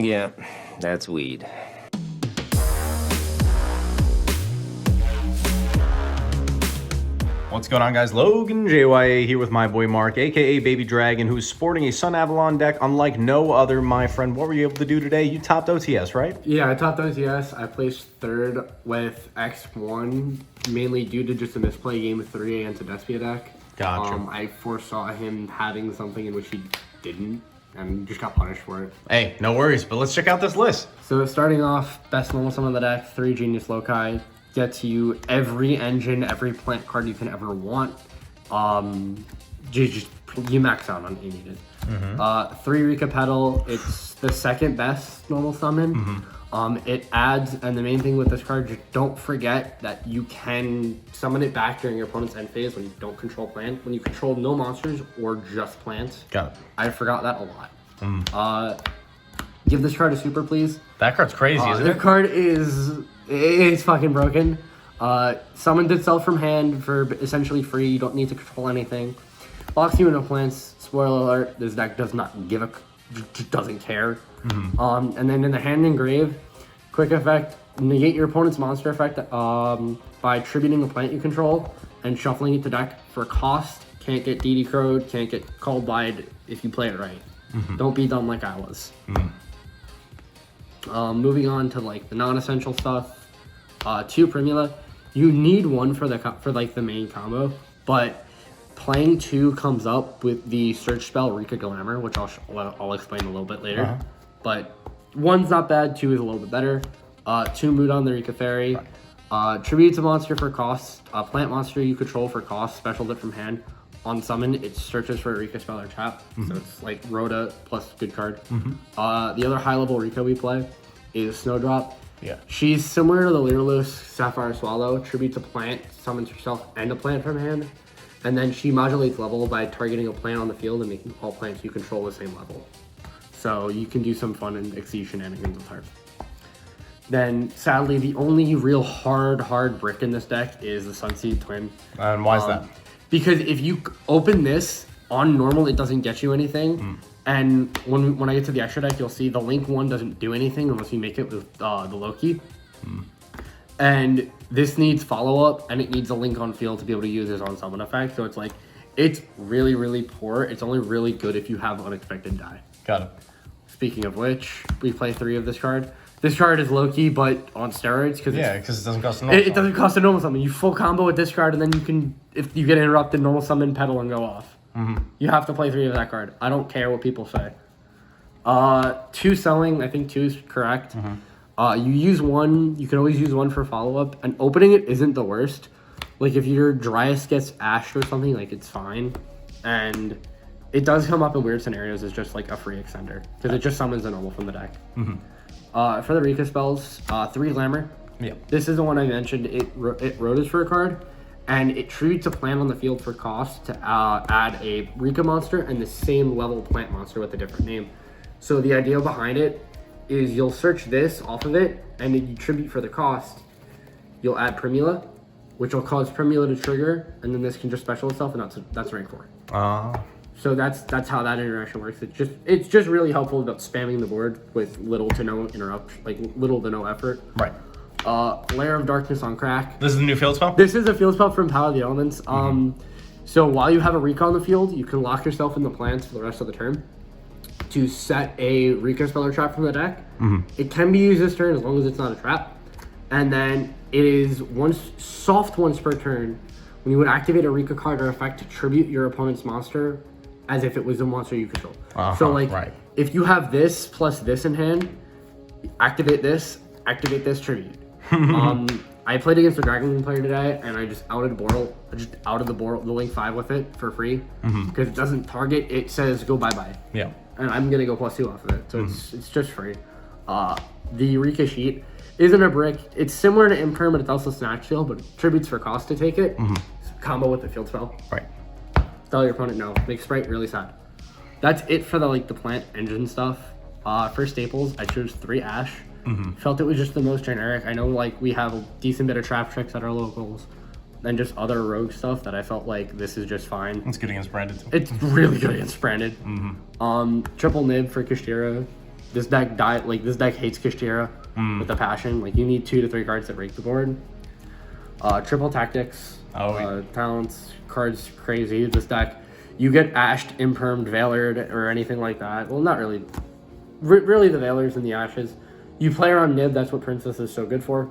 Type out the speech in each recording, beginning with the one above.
Yeah, that's weed. What's going on, guys? Logan JYA here with my boy Mark, aka Baby Dragon, who's sporting a Sunavalon deck unlike no other, my friend. What were you able to do today? You topped OTS, right? Yeah, I topped OTS. I placed third with X1, mainly due to just a misplay game 3 against a Despia deck. Gotcha. I foresaw him having something in which he didn't, and just got punished for it. Hey, no worries, but let's check out this list. So starting off, best normal summon of the deck, 3 Genius Loci. Gets you every engine, every plant card you can ever want. You max out on any needed. 3 Rikka Petal. It's the second best normal summon. It adds, and the main thing with this card, just don't forget that you can summon it back during your opponent's end phase when you don't control plant. When you control no monsters or just plants. Got it. I forgot that a lot. Give this card a super, please. That card's crazy, isn't That it? card is fucking broken. Summoned itself from hand for essentially free. You don't need to control anything. Blocks you into plants. Spoiler alert: this deck does not just doesn't care. And then in the hand engrave, quick effect: negate your opponent's monster effect by tributing a plant you control and shuffling it to deck for cost. Can't get DD crowed. Can't get called wide if you play it right. Don't be dumb like I was. Moving on to like the non-essential stuff, 2 Primula. You need 1 for the main combo, but playing 2 comes up with the search spell Rikka Glamour, which I'll explain a little bit later. But 1's not bad, 2 is a little bit better. 2 Mood on the Rikka Fairy. Tributes a monster for cost. Plant monster you control for cost. Special it from hand. On summon, it searches for a Rikka spell or trap. So it's like Rhoda plus good card. The other high level Rikka we play is Snowdrop. Yeah. She's similar to the Leerless Sapphire Swallow. Tributes a plant, summons herself and a plant from hand. And then she modulates level by targeting a plant on the field and making all plants you control the same level. So you can do some fun and Xyz shenanigans with her. Then, sadly, the only real hard brick in this deck is the Sunseed Twin. And why is that? Because if you open this on normal, it doesn't get you anything. And when I get to the extra deck, you'll see the Link 1 doesn't do anything unless you make it with the Loki. And this needs follow-up, and it needs a Link on field to be able to use his on summon effect. So it's like, it's really, really poor. It's only really good if you have unexpected die. Got it. Speaking of which, we play 3 of this card. This card is Loki, but on steroids. Because it doesn't cost a normal It doesn't cost a normal summon. You full combo with this card, and then you can, if you get interrupted, normal summon, pedal, and go off. You have to play 3 of that card. I don't care what people say. 2 selling, I think 2 is correct. You use 1, you can always use 1 for follow-up, and opening it isn't the worst. Like, if your Dryas gets ashed or something, like, it's fine. And it does come up in weird scenarios as just, like, a free extender, because it just summons a normal from the deck. For the Rikka spells, 3 Glamour. Yeah. This is the one I mentioned. It rotas for a card, and it tributes a plant on the field for cost to add a Rikka monster and the same level plant monster with a different name. So the idea behind it is you'll search this off of it, and if you tribute for the cost, you'll add Primula, which will cause Primula to trigger, and then this can just special itself, and that's rank 4. So that's how that interaction works. It's just really helpful about spamming the board with little to no little to no effort. Right. Lair of Darkness on crack. This is the new field spell? This is a field spell from Power of the Elements. So while you have a Rikka on the field, you can lock yourself in the plants for the rest of the turn to set a Rikka spell or trap from the deck. It can be used this turn as long as it's not a trap. And then it is once per turn when you would activate a Rikka card or effect to tribute your opponent's monster as if it was a monster you control. So if you have this plus this in hand, activate this, tribute. I played against a Dragon player today, and I just outed the Link 5 with it for free because it doesn't target. It says go bye. Yeah. And I'm gonna go +2 off of it, so it's just free. The Rikka sheet isn't a brick. It's similar to Imperm, but it's also Snatch Steal, but tributes for cost to take it. Combo with the field spell. Right. Tell your opponent no. Make Sprite really sad. That's it for the plant engine stuff. For staples, I chose 3 Ash. Felt it was just the most generic. I know we have a decent bit of trap tricks at our locals, and just other rogue stuff that I felt like this is just fine. It's good against branded too. It's really good against branded. Triple nib for Kashtira. this deck this deck hates Kishtira with a passion. Like, you need 2 to 3 cards that break the board. Triple tactics. Talents, cards crazy. This deck, you get ashed, impermed, veilered, or anything like that. Well, not really. Really, the veilers and the ashes. You play around Nib. That's what Princess is so good for.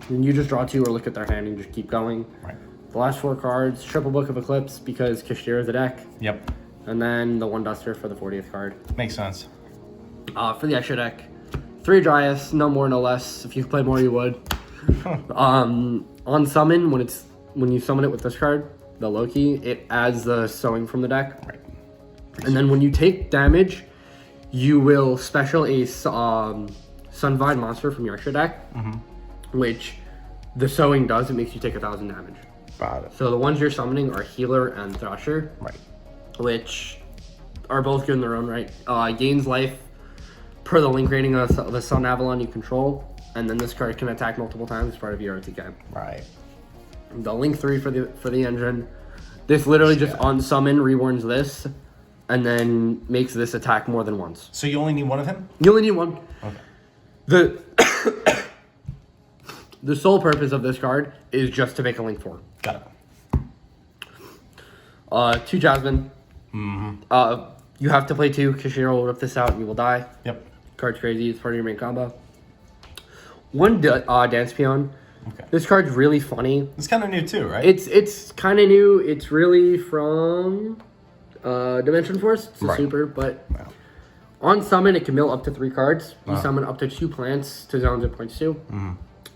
And you just draw 2 or look at their hand and just keep going. Right. The last 4 cards, triple Book of Eclipse because Kishtira is a deck. Yep. And then the 1 Duster for the 40th card. Makes sense. For the extra deck, 3 Dryas, no more, no less. If you play more, you would. On summon, when you summon it with this card, the Loki, it adds the sewing from the deck. Right. And then when you take damage, you will special a Sunvine monster from your extra deck, which the sewing does. It makes you take 1,000 damage. Got it. So the ones you're summoning are Healer and Thrasher, Right. which are both good in their own right. Gains life per the link rating of the Sunavalon you control, and then this card can attack multiple times as part of your RTK. Right. The link 3 for the engine. This literally just on summon rewarns this, and then makes this attack more than once. So you only need one of him? You only need one. Okay. The sole purpose of this card is just to make a link 4. Got it. 2 Jasmine. You have to play 2. Kishiro will rip this out and you will die. Yep. Card's crazy. It's part of your main combo. 1 Dance Peon. Okay. This card's really funny. It's kind of new too, right? It's kind of new. It's really from Dimension Force. It's a super, but on summon it can mill up to 3 cards. You summon up to 2 plants to zones it points to.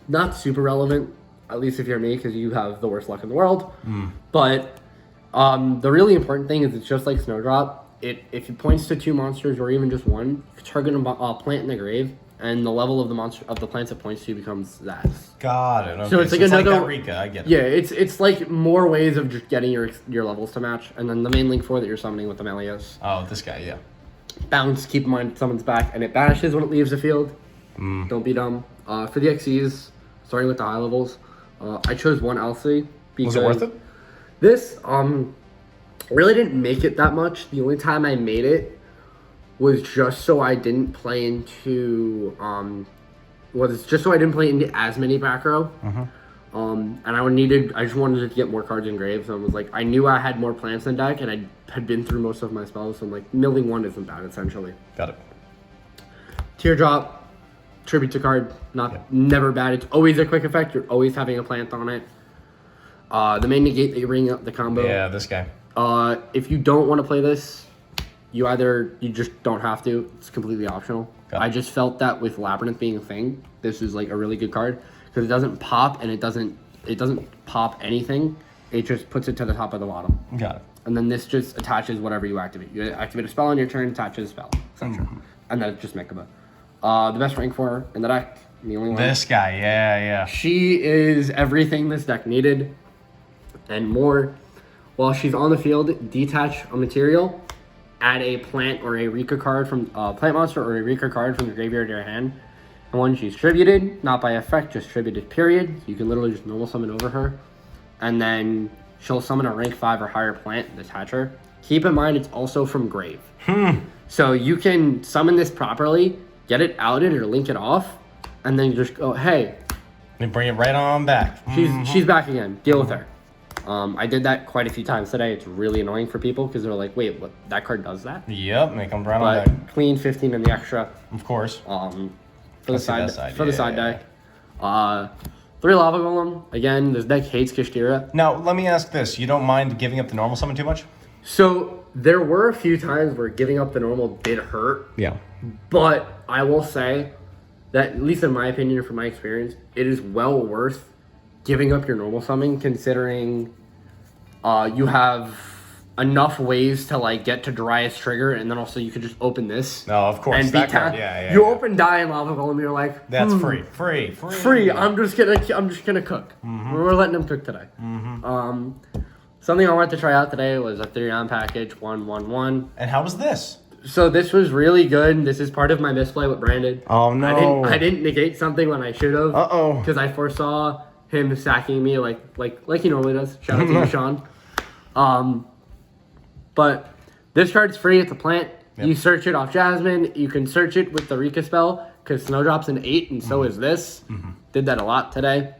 Not super relevant, at least if you're me, because you have the worst luck in the world. But the really important thing is it's just like Snowdrop. If it points to 2 monsters or even just 1, you can target a plant in the grave, and the level of the monster of the plants it points to becomes that. Got it. Okay. So it's like another that Rikka, I get it. Yeah, it's like more ways of just getting your levels to match, and then the main link 4 that you're summoning with the Melios. Oh, this guy, yeah. Bounce, keep in mind it summons back, and it banishes when it leaves the field. Don't be dumb. For the XCs, starting with the high levels, I chose 1 Elsie because Was it worth it? This really didn't make it that much. The only time I made it was just so I didn't play into as many back row. And I just wanted to get more cards in grave. So I was like, I knew I had more plants in deck, and I had been through most of my spells. So I'm like, milling 1 isn't bad essentially. Got it. Teardrop, tribute to card, never bad. It's always a quick effect. You're always having a plant on it. The main negate that you bring up the combo. Yeah, this guy. If you don't want to play this, you just don't have to. It's completely optional. I just felt that with Labyrinth being a thing, this is like a really good card because it doesn't pop and it doesn't pop anything. It just puts it to the top of the bottom. Got it. And then this just attaches whatever you activate. You activate a spell on your turn, attaches a spell, etc. And then it's just Mekaba. The best rank for her in the deck, the only one. This guy, yeah. She is everything this deck needed and more. While she's on the field, detach a material, add a plant or a Rikka card from plant monster or a Rikka card from your graveyard to your hand. And when she's tributed, not by effect, just tributed, period. So you can literally just normal summon over her. And then she'll summon a rank 5 or higher plant and attach her. Keep in mind, it's also from grave. So you can summon this properly, get it outed or link it off, and then just go, hey. And bring it right on back. She's back again. Deal with her. I did that quite a few times today. It's really annoying for people because they're like, wait, what? That card does that? Yep, make them right on back. Clean 15 in the extra. Of course. For the side deck. 3 Lava Golem. Again, this deck hates Kishtira. Now, let me ask this. You don't mind giving up the normal summon too much? So, there were a few times where giving up the normal did hurt. Yeah. But I will say that, at least in my opinion, from my experience, it is well worth giving up your normal summon, considering you have enough ways to like get to Dryas trigger, and then also you could just open this. No, of course. And that be card, yeah. You open die and Lava Golem, you're like, that's free. I'm just gonna cook. We're letting them cook today. Something I wanted to try out today was a 3-round package 1-1-1. And how was this? So this was really good. This is part of my misplay with Brandon. Oh no! I didn't negate something when I should have. Because I foresaw him sacking me like he normally does. Shout out to you, Sean. But this card's free. It's a plant. Yep. You search it off Jasmine. You can search it with the Rikka spell because Snowdrop's an 8 and so is this. Did that a lot today.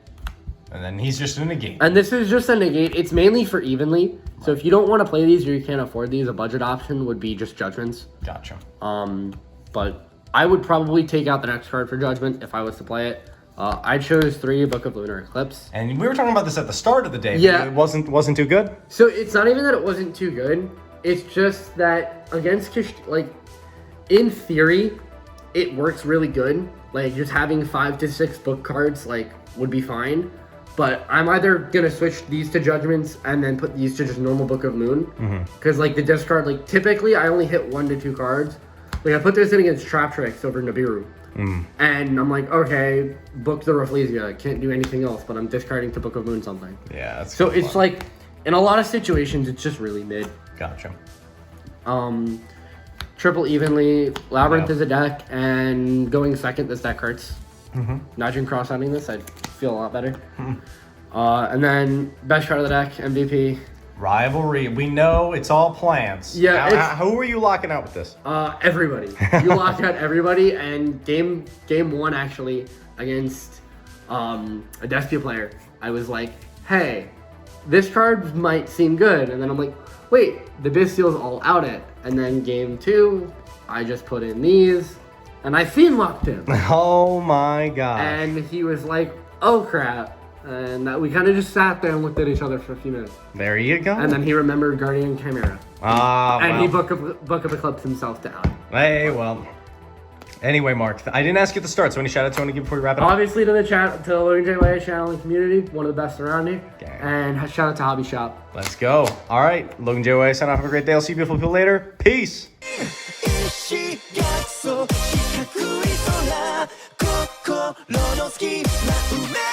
And then he's just a negate. And this is just a negate. It's mainly for evenly. So if you don't want to play these or you can't afford these, a budget option would be just Judgments. Gotcha. But I would probably take out the next card for Judgment if I was to play it. I chose 3 Book of Lunar Eclipse. And we were talking about this at the start of the day. Yeah. It wasn't too good? So it's not even that it wasn't too good. It's just that against in theory, it works really good. Like just having 5 to 6 book cards would be fine. But I'm either gonna switch these to Judgments and then put these to just normal Book of Moon. Because the discard, typically I only hit 1 to 2 cards. I put this in against Trap Tricks over Nibiru. And I'm like, okay, book the Rafflesia. I can't do anything else, but I'm discarding to Book of Moon something. Yeah, that's so it's fun. In a lot of situations, it's just really mid. Gotcha. Triple evenly, Labyrinth is a deck, and going second, this deck hurts. Imagine cross-ending this, I'd feel a lot better. And then best card of the deck, MVP. Rivalry. We know it's all plans. Yeah. Who were you locking out with this? Everybody. You locked out everybody, and game 1 actually against a Despia player, I was like, hey, this card might seem good, and then I'm like, wait, the Bystial's all out it. And then game 2, I just put in these, and I Fiend locked him. Oh my god. And he was like, oh crap. And we kind of just sat there and looked at each other for a few minutes. There you go. And then he remembered Guardian Chimera. And he Book of Eclipse himself down. Hey, well. Anyway, Mark, I didn't ask you at the start, so any shout outs you want to give before we wrap it up? Obviously to the chat, to the Logan JYA channel and community, one of the best around here. Okay. And shout out to Hobby Shop. Let's go. All right, Logan JYA, sign off. Have a great day. I'll see you beautiful people later. Peace. 四角そう四角い空心の隙間埋め